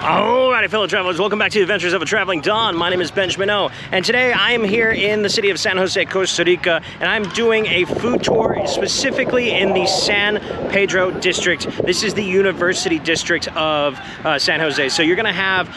Alrighty, fellow travelers, welcome back to the Adventures of a Traveling Don. My name is Benjamin O, and today I am here in the city of San Jose, Costa Rica, and I'm doing a food tour specifically in the San Pedro District. This is the University District of San Jose, so you're gonna have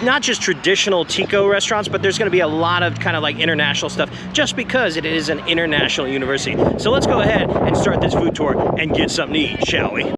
not just traditional Tico restaurants, but there's gonna be a lot of kind of like international stuff, just because it is an international university. So let's go ahead and start this food tour and get something to eat, shall we?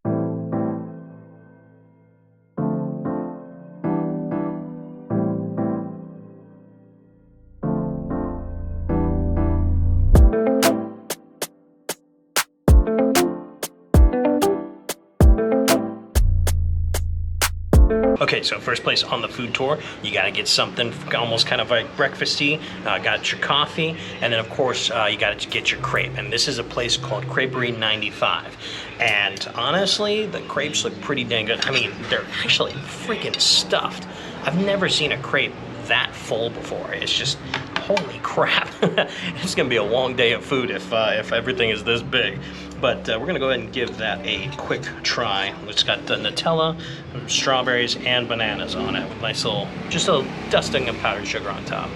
Okay, so first place on the food tour, you gotta get something almost kind of like breakfasty. Got your coffee, and then of course you gotta get your crepe. And this is a place called Creperie 95. And honestly, the crepes look pretty dang good. I mean, they're actually freaking stuffed. I've never seen a crepe that full before. It's just, holy crap. It's gonna be a long day of food if everything is this big. But we're gonna go ahead and give that a quick try. It's got the Nutella, strawberries, and bananas on it. With nice little, just a dusting of powdered sugar on top.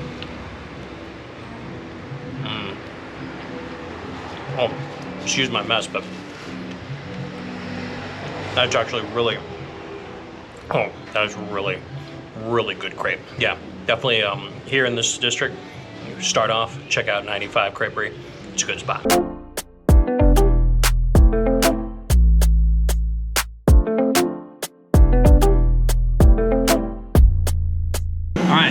Oh, excuse my mess, but that's actually really, oh, that is really, really good crepe. Yeah, definitely here in this district, you start off, check out 95 Creperie. It's a good spot.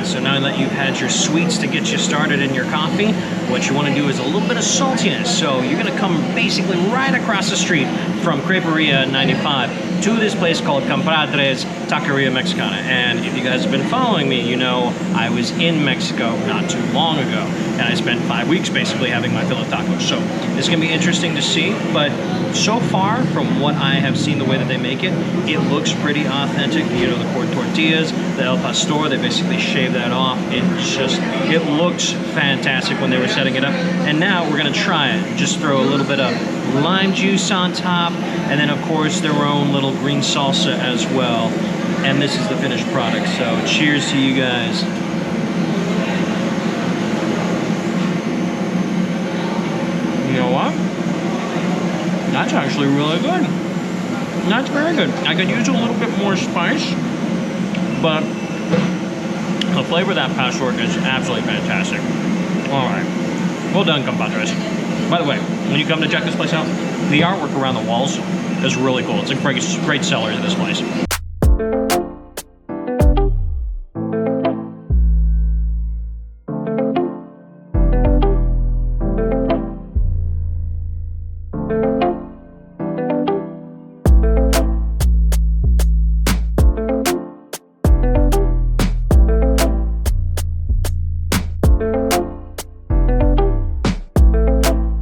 So now that you've had your sweets to get you started in your coffee, what you want to do is a little bit of saltiness. So you're going to come basically right across the street from Creperie 95 to this place called Compadres Taqueria Mexicana. And if you guys have been following me, you know I was in Mexico not too long ago, and I spent 5 weeks basically having my fill of tacos. So it's going to be interesting to see, but so far from what I have seen, the way that they make it, it looks pretty authentic. You know, the corn tortillas, the El Pastor, they basically shave that off. It looks fantastic when they were setting it up. And now we're gonna try it. Just throw a little bit of lime juice on top, and then of course their own little green salsa as well. And this is the finished product, so cheers to you guys. You know what? That's actually really good. That's very good. I could use a little bit more spice, but the flavor of that pastor is absolutely fantastic. All right, well done, compadres. By the way, when you come to check this place out, the artwork around the walls is really cool. It's a great seller to this place.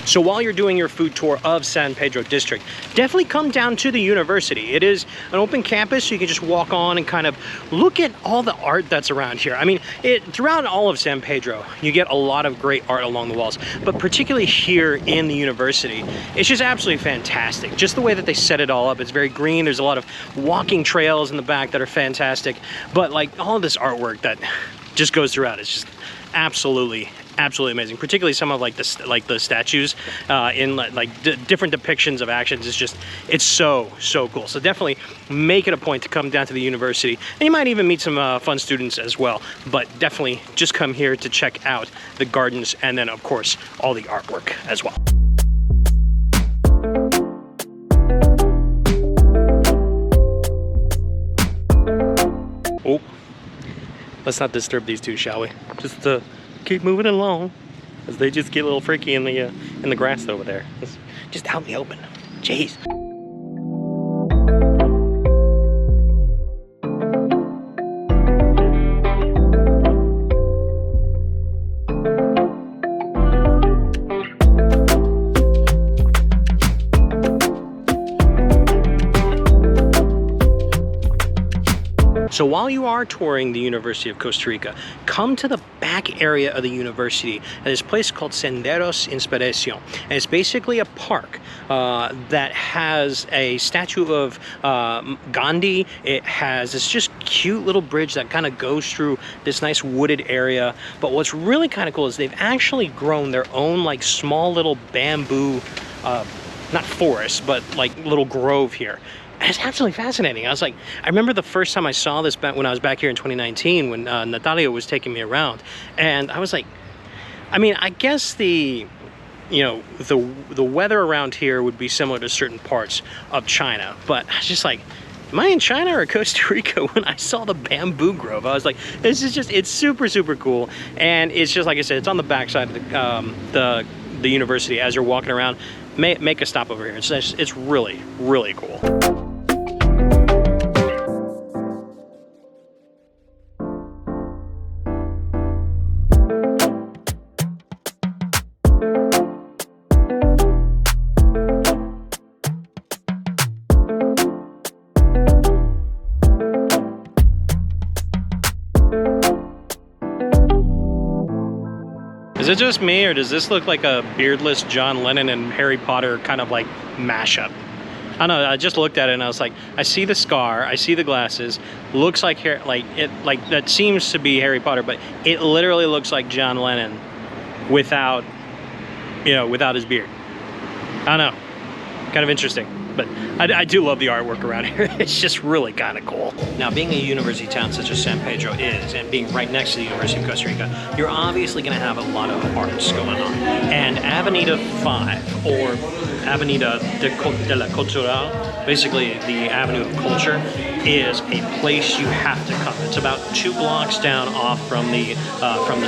So while you're doing your food tour of San Pedro District, definitely come down to the university. It is an open campus, so you can just walk on and kind of look at all the art that's around here. I mean, throughout all of San Pedro, you get a lot of great art along the walls, but particularly here in the university, it's just absolutely fantastic. Just the way that they set it all up, it's very green. There's a lot of walking trails in the back that are fantastic, but like all of this artwork that just goes throughout, it's just absolutely amazing. Particularly some of like the statues in different depictions of actions. It's so cool. So definitely make it a point to come down to the university, and you might even meet some fun students as well. But definitely just come here to check out the gardens, and then of course all the artwork as well. Oh, let's not disturb these two, shall we? Just keep moving along, as they just get a little freaky in the grass over there. Just out in the open. Jeez. So while you are touring the University of Costa Rica, come to the back area of the university at this place called Senderos Inspiración. And it's basically a park that has a statue of Gandhi. It has this just cute little bridge that kind of goes through this nice wooded area. But what's really kind of cool is they've actually grown their own like small little bamboo, not forest, but like little grove here. And it's absolutely fascinating. I remember the first time I saw this back when I was back here in 2019 when Natalia was taking me around, and I was like, I mean, I guess the weather around here would be similar to certain parts of China, but I was just like, am I in China or Costa Rica? When I saw the bamboo grove, I was like, this is just, it's super, super cool. And it's just, like I said, it's on the backside of the university. As you're walking around, make a stop over here. It's really, really cool. Is it just me, or does this look like a beardless John Lennon and Harry Potter kind of like mashup? I don't know, I just looked at it and I was like, I see the scar, I see the glasses, looks like hair, like that seems to be Harry Potter, but it literally looks like John Lennon without, without his beard. I don't know, kind of interesting. But I do love the artwork around here. It's just really kind of cool. Now, being a university town such as San Pedro is, and being right next to the University of Costa Rica, you're obviously going to have a lot of arts going on. And Avenida 5, or Avenida de la Cultura, basically the Avenue of Culture, is a place you have to come. It's about 2 blocks down off from the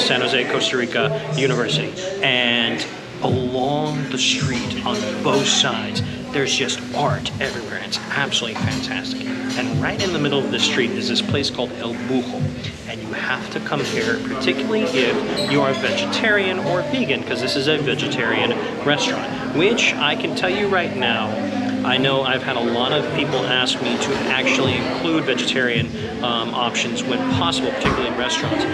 San Jose, Costa Rica University. And along the street on both sides, there's just art everywhere, and it's absolutely fantastic. And right in the middle of the street is this place called El Buho, and you have to come here, particularly if you are a vegetarian or vegan, because this is a vegetarian restaurant, which I can tell you right now, I know I've had a lot of people ask me to actually include vegetarian options when possible, particularly in restaurants.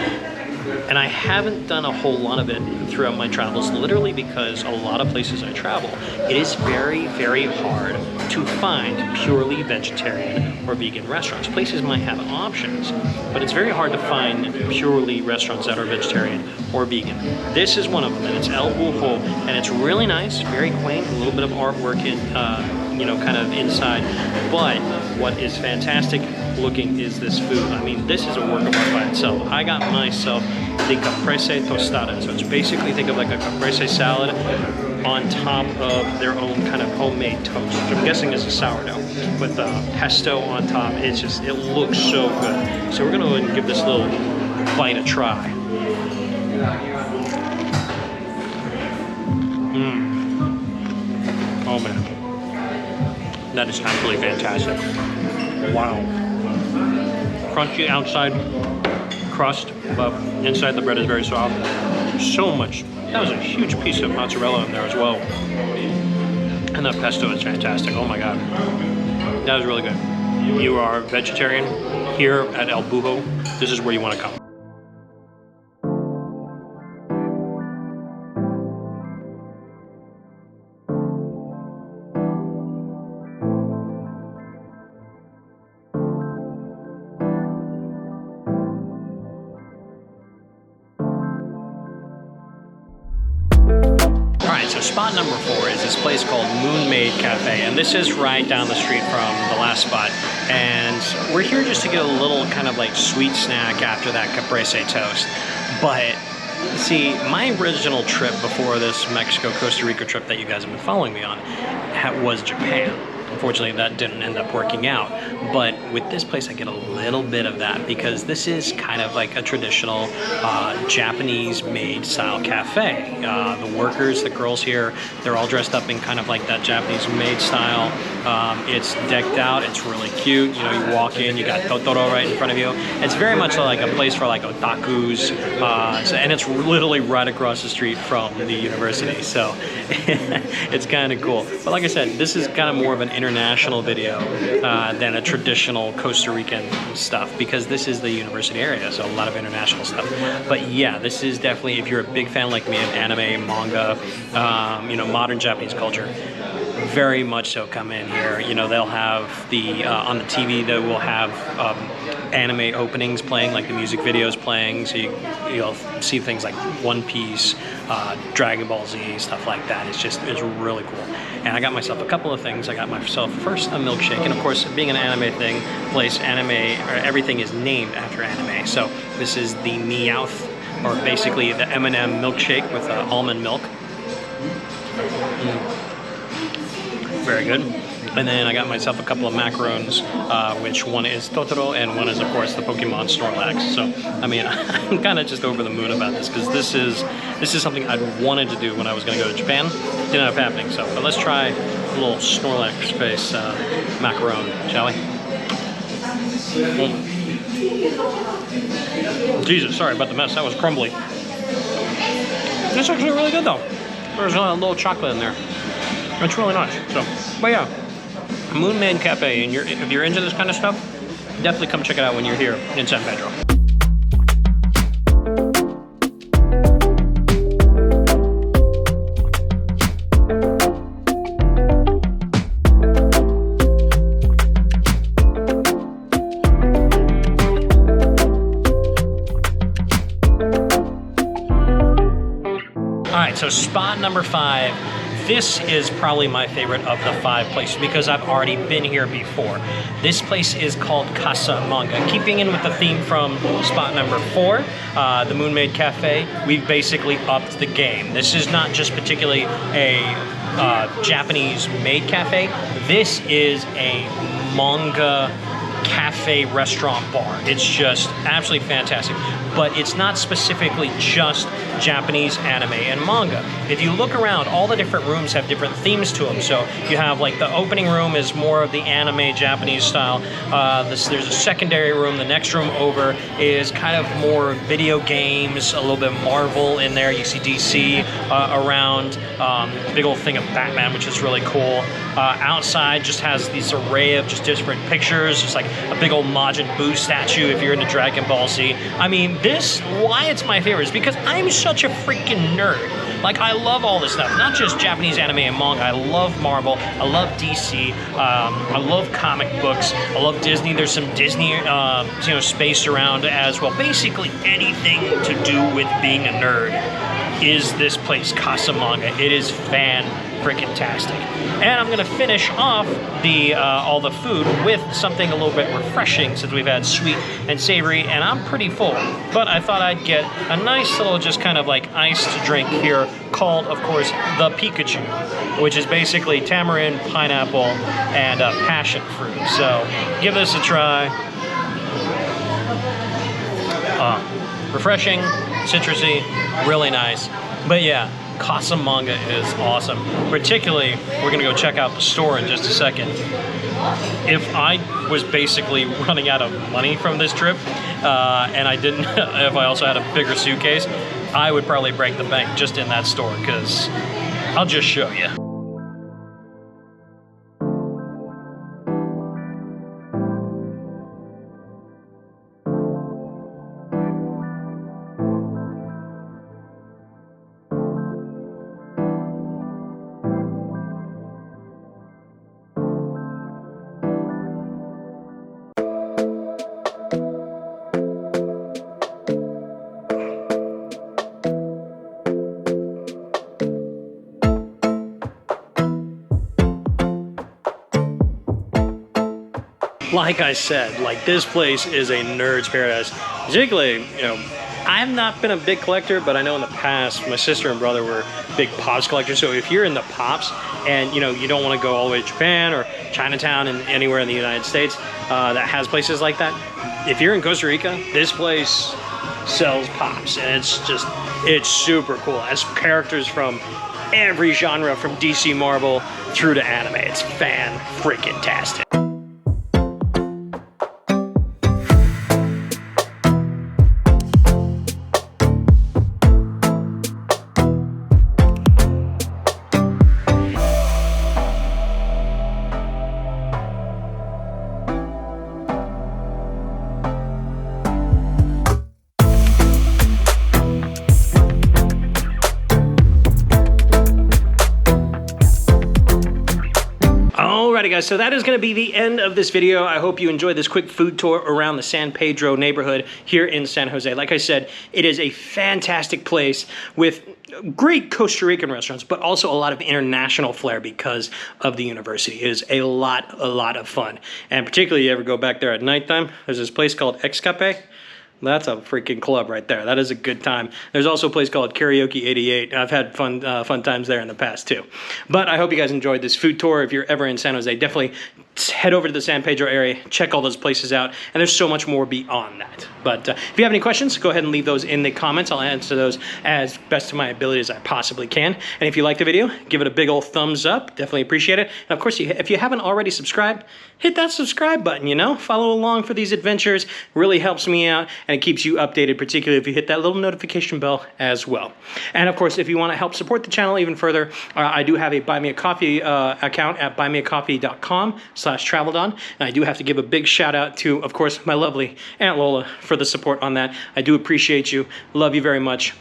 And I haven't done a whole lot of it throughout my travels, literally because a lot of places I travel, it is very, very hard to find purely vegetarian or vegan restaurants. Places might have options, but it's very hard to find purely restaurants that are vegetarian or vegan. This is one of them, and it's El Buho, and it's really nice, very quaint, a little bit of artwork in, kind of inside. But what is fantastic looking is this food. I mean, this is a work of art by itself. I got myself the caprese tostada. So it's basically, think of like a caprese salad on top of their own kind of homemade toast, which I'm guessing is a sourdough, with the pesto on top. It's just, it looks so good. So we're gonna go ahead and give this little bite a try. Oh man. That is absolutely fantastic. Wow. Crunchy outside crust, but inside the bread is very soft. So much. That was a huge piece of mozzarella in there as well. And the pesto is fantastic. Oh my God. That was really good. You are vegetarian here at El Buho. This is where you want to come. So spot number 4 is this place called Maid Cafe, and this is right down the street from the last spot. And we're here just to get a little kind of like sweet snack after that caprese toast. But see, my original trip before this Mexico-Costa Rica trip that you guys have been following me on was Japan. Unfortunately, that didn't end up working out. But with this place, I get a little bit of that because this is kind of like a traditional Japanese-made style cafe. The workers, the girls here, they're all dressed up in kind of like that Japanese-made style. It's decked out. It's really cute. You know, you walk in, you got Totoro right in front of you. It's very much like a place for like otakus, and it's literally right across the street from the university. So it's kind of cool. But like I said, this is kind of more of an international video than a traditional Costa Rican stuff, because this is the university area, so a lot of international stuff. But yeah, this is definitely, if you're a big fan like me of anime, manga, you know, modern Japanese culture, very much so come in here. You know, they'll have the, on the TV, they will have anime openings playing, like the music videos playing, so you'll see things like One Piece, Dragon Ball Z, stuff like that. It's really cool. And I got myself a couple of things. I got myself first a milkshake, and of course, being an anime place, everything is named after anime. So this is the Meowth, or basically the M&M milkshake with almond milk. Very good. And then I got myself a couple of macarons, which one is Totoro and one is, of course, the Pokemon Snorlax. So, I mean, I'm kind of just over the moon about this, because this is something I'd wanted to do when I was going to go to Japan. Didn't end up happening, so but let's try a little Snorlax face macaron, shall we? Jesus, sorry about the mess. That was crumbly. It's actually really good, though. There's a little chocolate in there. It's really nice. So, but yeah, Moon Maid Cafe, and if you're into this kind of stuff, definitely come check it out when you're here in San Pedro. All right, so spot number 5. This is probably my favorite of the 5 places, because I've already been here before. This place is called Casa Manga. Keeping in with the theme from spot number 4, the Moon Maid Cafe, we've basically upped the game. This is not just particularly a Japanese maid cafe. This is a manga cafe restaurant bar. It's just absolutely fantastic. But it's not specifically just Japanese anime and manga. If you look around, all the different rooms have different themes to them. So you have, like, the opening room is more of the anime Japanese style. There's a secondary room. The next room over is kind of more video games, a little bit Marvel in there. You see DC around, big old thing of Batman, which is really cool. Outside just has this array of just different pictures, just like a big old Majin Buu statue if you're into Dragon Ball Z. I mean, why it's my favorite is because I'm such a freaking nerd. Like, I love all this stuff, not just Japanese anime and manga. I love Marvel, I love DC, I love comic books, I love Disney. There's some Disney, space around as well. Basically anything to do with being a nerd is this place, Casa Manga. It is fan-freaking-tastic. And I'm gonna finish off all the food with something a little bit refreshing, since we've had sweet and savory, and I'm pretty full. But I thought I'd get a nice little just kind of like iced drink here called, of course, the Pikachu, which is basically tamarind, pineapple, and passion fruit. So give this a try. Refreshing, citrusy, really nice. But yeah, Casa Manga is awesome. Particularly, we're gonna go check out the store in just a second. If I was basically running out of money from this trip, and I didn't, if I also had a bigger suitcase, I would probably break the bank just in that store, because I'll just show you. Like I said, like, this place is a nerd's paradise. Particularly, I have not been a big collector, but I know in the past my sister and brother were big Pops collectors. So if you're in the Pops and you don't want to go all the way to Japan or Chinatown and anywhere in the United States that has places like that, if you're in Costa Rica, this place sells Pops, and it's super cool. It has characters from every genre, from DC, Marvel through to anime. It's fan-freaking-tastic. Alrighty guys, so that is going to be the end of this video. I hope you enjoyed this quick food tour around the San Pedro neighborhood here in San Jose. Like I said, it is a fantastic place with great Costa Rican restaurants, but also a lot of international flair because of the university. It is a lot of fun. And particularly you ever go back there at nighttime, there's this place called Escape. That's a freaking club right there. That is a good time. There's also a place called Karaoke 88. I've had fun times there in the past too. But I hope you guys enjoyed this food tour. If you're ever in San Jose, definitely head over to the San Pedro area, check all those places out, and there's so much more beyond that. But if you have any questions, go ahead and leave those in the comments. I'll answer those as best to my ability as I possibly can. And if you like the video, give it a big old thumbs up. Definitely appreciate it. And of course, if you haven't already subscribed, hit that subscribe button, you know? Follow along for these adventures. Really helps me out, and it keeps you updated, particularly if you hit that little notification bell as well. And of course, if you want to help support the channel even further, I do have a Buy Me a Coffee account at buymeacoffee.com/traveldon. And I do have to give a big shout out to, of course, my lovely Aunt Lola for the support on that. I do appreciate you. Love you very much,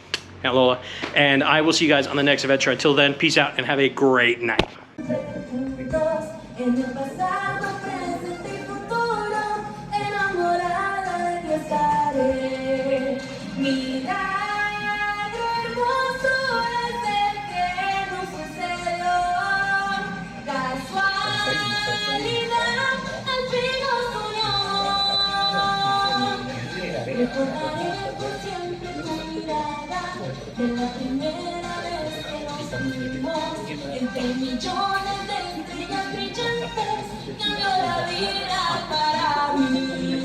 Aunt Lola. And I will see you guys on the next adventure. Until then, peace out and have a great night. Recordaré por siempre tu mirada de la primera vez que nos vimos. Entre millones de estrellas brillantes cambió la vida para mí.